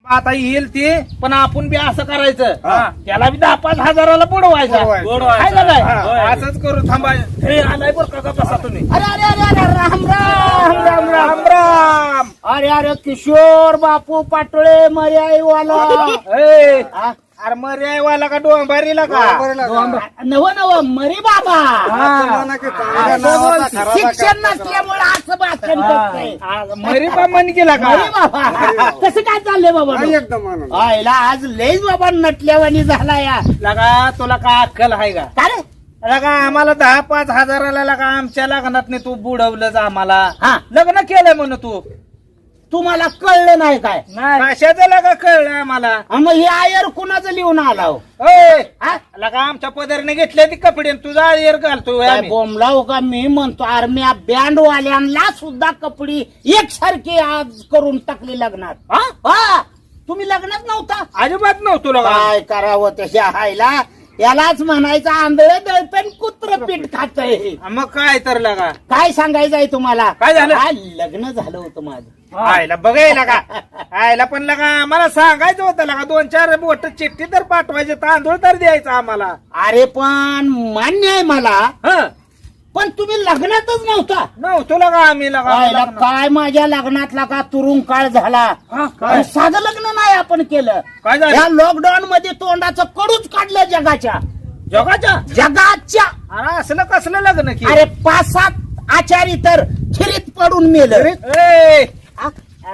आता येईल ते पण आपण बी असं करायचं त्याला बी 10-5 हजाराला बुडवायचा आहे का काय? असंच करू थांबा. हे आलाय बरं का बसा तुम्ही. अरे अरे अरे अरे राम राम राम राम. राम राम. अरे अरे किशोर बापू पाटोळे मर्याईवाला. ए, अरे मर्यावाला का डोंबारीला का? नव नव मरी बाबा. शिक्षण नसल्यामुळे असं भाषण करतोय. मरी बा मन केला का? मरी बाबा कसं काय चाललंय बाबा? आयला आज लयच बाबा नटल्यावानी झाला या. लगा तुला का अक्कल आहे का? का रे? लगा आम्हाला 10-5 हजाराला लगा आमच्या लग्नात तू बुडवलंच आम्हाला. हा. लग्न केलंय म्हणून तू तुम्हाला कळलं नाही काय? कशाचं लगा कळलं आम्हाला. मग हे आयर कुणाचं लिहून आला हो? लगा आमच्या पदरने घेतले ती कपडे तुझा आयर घालतो काय बोंबलाव का? मी म्हणतो आर्मी बँड वाल्यांना सुद्धा कपडे एकसारखे आज करून टाकले लग्नात. हा तुम्ही लग्नात नव्हता? अजिबात नव्हतो लगा. काय करावं त्याच्या हायला? यालाच म्हणायचं आंधळ दळपण कुत्र पीठ खातय. मग काय तर लगा काय सांगायचंय तुम्हाला? काय झालं? लग्न झालं होतं माझं. आयला बघायला का? आयला पण लगा आम्हाला सांगायचं होतं लगा 2-4 बोट चिठ्ठी तर पाठवायचे तांदूळ तर द्यायचा आम्हाला. अरे पण मान्य आहे मला, पण तुम्ही लग्नातच नव्हतो लगा आम्ही लगा. काय माझ्या लग्नातला का तुरुंग काळ झाला. साधं लग्न नाही आपण केलं. काय झालं? या लॉकडाऊन मध्ये तोंडाचं कडूच काढलं जगाच्या. अरे असलं कसलं लग्न की? अरे 5-7 आचारी तर खिरीत पडून मेलं.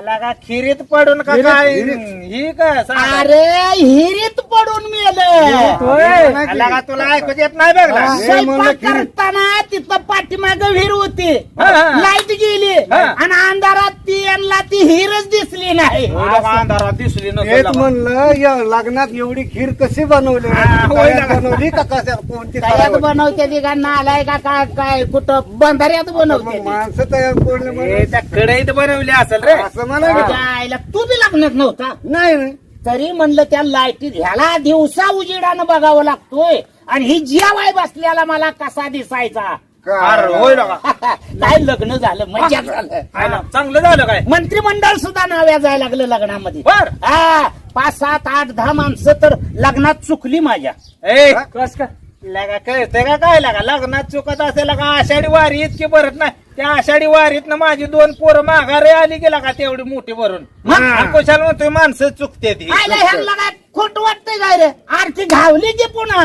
लगा खिरीत पडून का काय? ही काय अरे हिरीत पडून मेलं. लगा तुला ऐकू येत नाही बघला. स्वयंपाक करताना तिथं पाठीमाग विहीर होती. लाईट गेली आणि अंधारात ती हिरच दिसली नाही. अंधारात दिसली तेच म्हणलं या लग्नात एवढी खीर कशी बनवली? बनवली का कशा कोणती तयात बनवते ती का नालाय का काय कुठं बंधाऱ्यात बनवते? माणसं तयार कोणले त्या कढईत बनवली असेल रे. असं मला तू बी लग्नात नव्हता? नाही तरी म्हणलं त्या लाईटीत ह्याला दिवसा उजेडानं बघावं लागतोय आणि ही जियावाय बसल्याला मला कसा दिसायचा? अरे होय लगा. काय लग्न झालं, मजा झालं. चांगलं झालं काय? मंत्रिमंडळ सुद्धा नाव्या जायला लागलं लग्नामध्ये. बर 5-7-8-10 माणसं तर लग्नात चुकली माझ्या. कस का लगा कळतंय का काय लगा? लग्नात चुकत असेल का? आषाढी वारी इतकी भरत नाही. त्या आषाढी वारीतनं माझी 2 पोरं माघारे आली गेला का तेवढी मोठी भरून. कशाला म्हणतोय माणसं चुकते ती? ह्यांना काय खोट वाटतंय काय रे? आरती घावली की पुन्हा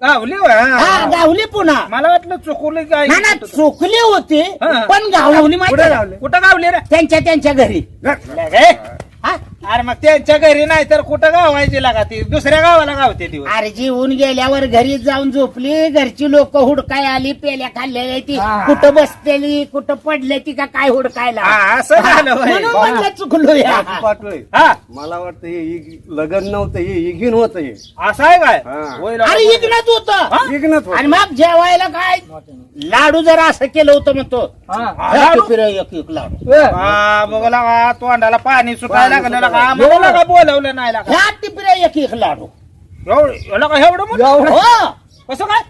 गावली गावली पुन्हा. मला वाटलं चुकवली काय? ना चुकली होती पण गावली. माहिती कुठं गावली रे? त्यांच्या घरी. अरे मग त्यांच्या घरी नाही तर कुठं गावायची लागा? ती दुसऱ्या गावाला गावते ती. अरे जीवन गेल्यावर घरी जाऊन झोपली. घरची लोक हुडकाय आली, पेल्या खाल्लेल्या ती कुठं बसलेली कुठं पडले ती का काय हुडकायला. असं झालं म्हणून म्हणलं चुकलो या. पाठवय. मला वाटतं हे लग्न नव्हतं, हे इगिन होतं. हे असं आहे काय? अरे इग्नत होतं. इग्नत आणि मग जेवायला काय लाडू जरा असं केलं होतं म्हणतो. एक लाडू बघला तोंडाला पाणी सुकायला लागलं का? आम्हाला का बोलवलं नाही लागा? ह्या टिपऱ्या एक लाडू. एवढं मोठं? हो कसं काय?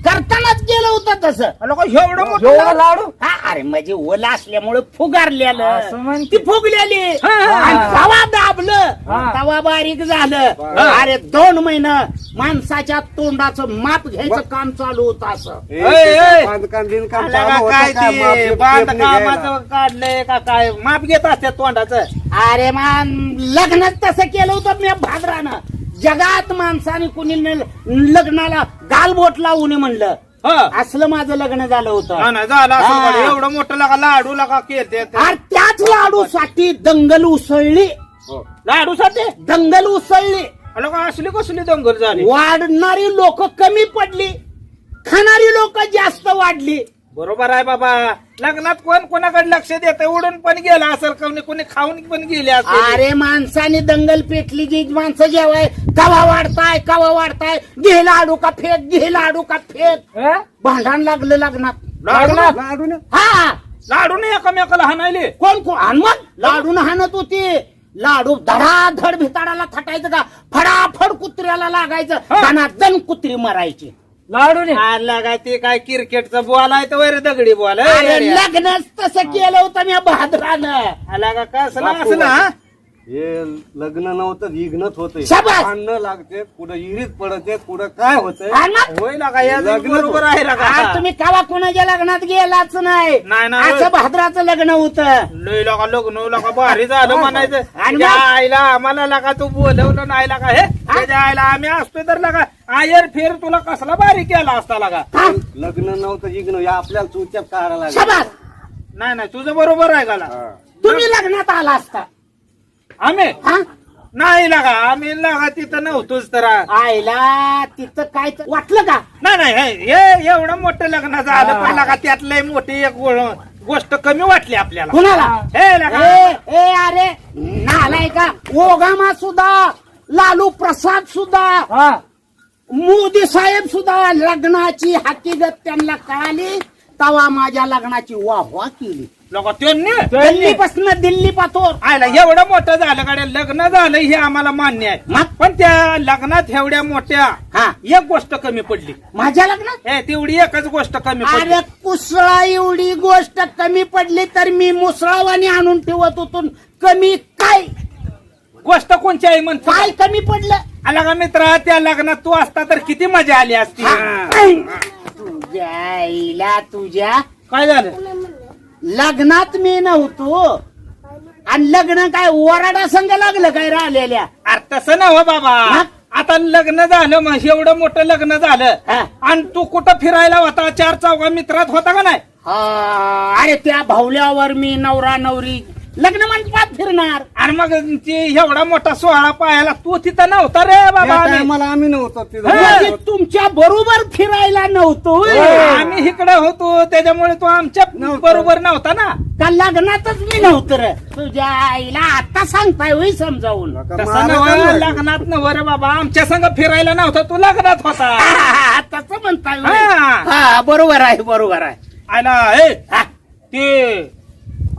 करतानाच केलं होतं तसं. एवढं मोठं लाडू? अरे म्हणजे ओला असल्यामुळे फुगारलेलं असं ती फुगलेली आणि तवा दाबलं तवा बारीक झालं. अरे 2 महिने माणसाच्या तोंडाचं माप घ्यायचं काम चालू होतं असं. बांधकाम बिनकाम काय ते बांधकामाचं काढलंय का काय? माप घेत असतात तोंडाचं. अरे मान लग्नात तसं केलं होतं मी भाद्रानं. जगात माणसाने कुणी लग्नाला गालबोट लावू नये म्हणलं. असलं माझं लग्न झालं होतं. झालं एवढं मोठं लागा लाडू लागा केले. अरे त्याच लाडू साठी दंगल उसळली. लाडू साठी दंगल उसळली. असली कसली दंगल झाली? वाढणारी लोक कमी पडली, खाणारी लोक जास्त वाढली. बरोबर आहे बाबा. लग्नात कोण कोणाकडे लक्ष देत? उडून पण गेला असेल, कोणी खाऊन पण गेले असेल. अरे माणसाने दंगल पेटली की माणसं जेवाय कवा वाढताय घे लाडू का फेक, घे लाडू का फेक. भांडण लागलं लग्नात. लाडू लाडूने एकमेकाला हाणायले. कोण आणि मग लाडून हाणत होती. लाडू धडाधड भिताडाला थटायचं का फडाफड कुत्र्याला लागायचं. दणादण कुत्री मरायची. लाडूने लागाय ते काय क्रिकेटचं बॉल आहे तर वैर दगडी बॉल. लग्नच तसं केलं होतं मी भाद्रानं. लागा कसला असला हे लग्न नव्हतं इग्नच होतंय. शाबास. भांडणं लागते कुठं इरीत पडते कुठं काय होतंय. हा ना? होय लागा या लग्न बरोबर आहे लागा आज तुम्ही कावा कोणाच्या लग्नात गेलाच नाही नाही, नाही. असं भाद्राचं लग्न होतं. लय लागा लग्न लागा भारी झालं म्हणायचं. आणि त्या मग? आईला आम्हाला लागा तू बोलवलं नाही लागा हे त्याच्या आईला आम्ही असतोय तर लागा आयर फेर तुला कसला भारी केला असता लागा. हा? लग्न नव्हतं इग्न या आपल्याला चुत्यात काढायला लागलं. शाबास. नाही नाही तुझं बरोबर आहे गाला. हा. तुम्ही लग्नात आला असता. आम्ही हा? नाही लागा आम्ही लागा तिथं नव्हतोच तर आईला तिथं काय वाटलं का? नाही नाही हे एवढं मोठं लग्न झालं पण लागा त्यात लय मोठी एक गोष्ट कमी वाटली आपल्याला. कुणाला? हे लागा ए अरे नालाय का ओगामा सुद्धा लालू प्रसाद सुद्धा मोदी साहेब सुद्धा लग्नाची हकीकत त्यांना कळाली तवा माझ्या लग्नाची वाहवा केली. लोक त्यांनी दिल्लीपासून दिल्ली पातोर. आयला एवढं मोठं झालं गाड्या लग्न झालं हे आम्हाला मान्य आहे मग? पण त्या लग्नात एवढ्या मोठ्या हा एक गोष्ट कमी पडली. माझ्या लग्नात हे तेवढी एकच गोष्ट कमी पडली. अरे कुसळा एवढी गोष्ट कमी पडली तर मी मुसळावानी आणून ठेवत होतो. कमी काय गोष्ट कोणची आहे म्हणतो काय कमी पडलं? आला का मित्रा त्या लग्नात तू असता तर किती मजा आली असती. तुझ्या आईला तुझ्या काय झालं लग्नात मी नव्हतो आणि लग्न काय वराडा संघ लागलं काय राहिलेल्या. अरे तसं ना हो बाबा हा? आता लग्न झालं मग एवढं मोठं लग्न झालं हा. आणि तू कुठं फिरायला होता 4 मित्रात होता का नाही. अरे त्या भावल्यावर मी नवरा नवरी लग्न मंडपात फिरणार. आणि मग ती एवढा मोठा सोहळा पाहायला तू तिथं नव्हता रे बाबा. त्या आम्ही- टायमाला आम्ही नव्हतो तिथं. म्हणजे तुमच्या बरोबर फिरायला नव्हतो होय. आम्ही इकडे होतो त्याच्यामुळे तू आमच्या बरोबर नव्हता ना. का लग्नातच मी नव्हतं रे. तुझ्या आईला आता सांगताय होई समजावून. तसं नव्हतं लग्नात नव्हतं रे बाबा आमच्या संग फिरायला नव्हता तू लग्नात होता. तसं म्हणताय होय. हा. हा बरोबर आहे बरोबर आहे. आयला हा. ते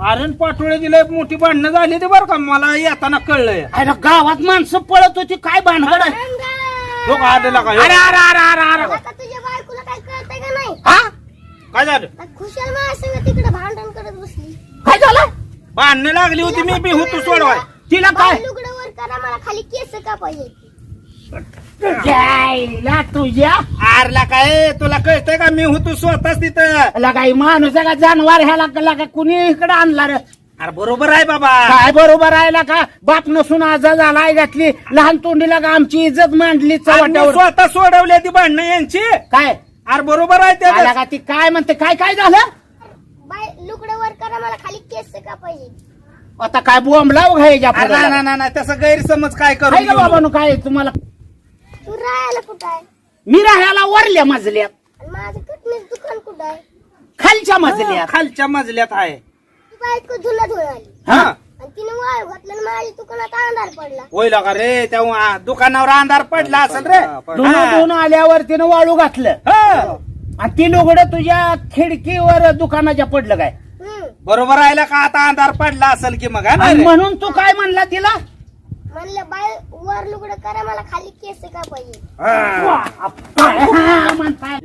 आरण पाठोळे दिले मोठी भांडणं झाली ते बरं का मला येताना कळलंय. अरे गावात माणसं पळत होती काय भानगड आहे? लोक आलेला का अरे अरे अरे अरे अरे आता तुझ्या बायकोला काय कळतंय का नाही? हा काय झालं खुशाल माझ्या संग तिकडे भांडण करत बसली. काय झालं? भांडणं लागली होती मी बी होतो सोडवाय. तिला काय? लुगडं वर करा मला खाली केस का पाहिजे. जायला तुझ्या आरला काय तुला कळतंय का मी होतो स्वतःच तिथं. लगा माणूस का जानवर ह्याला लगा कुणी इकडे आणला रे. अरे बरोबर आहे बाबा. काय बरोबर आहे का बाप नसून आजा झाला घातली लहान तोंडीला का आमची इज्जत मांडली आणि मी चवटावर. स्वतः सोडवली ती भांडणं यांची. काय अरे बरोबर आहे आला त्या का ती काय म्हणते काय काय झालं? बाय लुगडं वर करा मला खाली केस का पाहिजे. आता काय बोंबलाव घ्यायच्या नाही तसं गैरसमज काय करू काय बाबानो काय तुम्हाला तू राहायला कुठं आहे मी राहायला वरल्या मजल्यात आणि माझं कटणीच दुकान कुठं आहे. खालच्या मजल्यात. खालच्या मजल्यात आहे. ती बायको धुला धुळ आली हा आणि तिने वाळू घातलं आणि माझ्या दुकानात अंधार पडला. होय का रे तेव्हा दुकानावर अंधार पडला असेल रे. दोन हा. दोन आल्यावर तिनं वाळू घातलं हा. आणि ती लुगडं तुझ्या खिडकीवर दुकानाच्या पडलं काय बरोबर राहिला का आता अंधार पडला असेल की मग हा ना आणि रे? म्हणून तू काय म्हणला तिला म्हणलं बाय वर लुगडं करा मला खाली केस का पाहिजे. हा. हा, म्हणताय.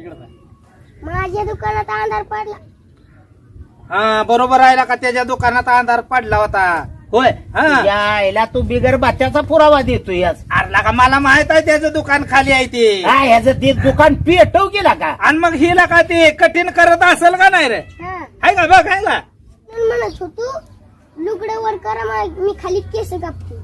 माझ्या दुकानात अंधार पडला. हा बरोबर राहिला का त्याच्या दुकानात अंधार पडला होता. होय हा. तुझ्या आईला तू बिगर बात्याचा पुरावा देतो याच. अरला का मला माहित आहे त्याचं दुकान खाली आहे ते. हा ह्याचं ते दुकान पेटव गेला का? आणि मग हिला का ते कठीण करत असेल का नाही रे. हा आहे का बघ आहे का. म्हणून म्हणत होतो लुगडं वर करा मला मी खाली केस कापतो.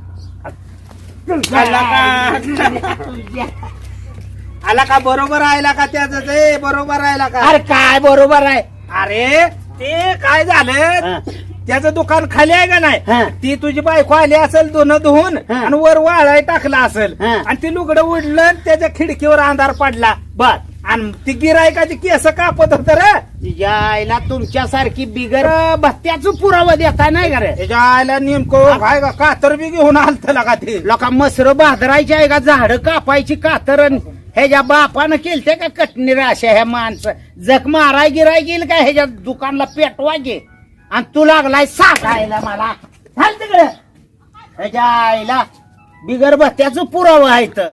आला का बरोबर राहिला का त्याचं ते बरोबर राहिला का. अरे काय बरोबर आहे. अरे ते काय झालं हा. त्याचं दुकान खाली आहे का नाही. हा. ती तुझी बायको आली असेल धुणं धुवून हा. आणि वर वाळाय टाकला असेल हा. आणि ती लुगडं उडलं आणि त्याच्या खिडकीवर अंधार पडला बर आणि ती गिरायकाची केस कापत होत रे. तुझ्या आईला तुमच्यासारखी बिगर भत्त्याचं पुरावा देता नाही का रे? त्याच्या आईला नेमकं काय का कातर बी घेऊन आलत का ते. लोका मसर बाजरायची आहे का झाडं कापायची कातरण ह्याच्या बापानं केलते का कटणीर अशा ह्या माणसं जख माराय गिराय गेल का ह्याच्या दुकानला पेटवा गे आणि तू लागलाय सांगायला मला चाल तिकडे ह्याच्या आईला बिगर भत्त्याचं पुरावा आहे तर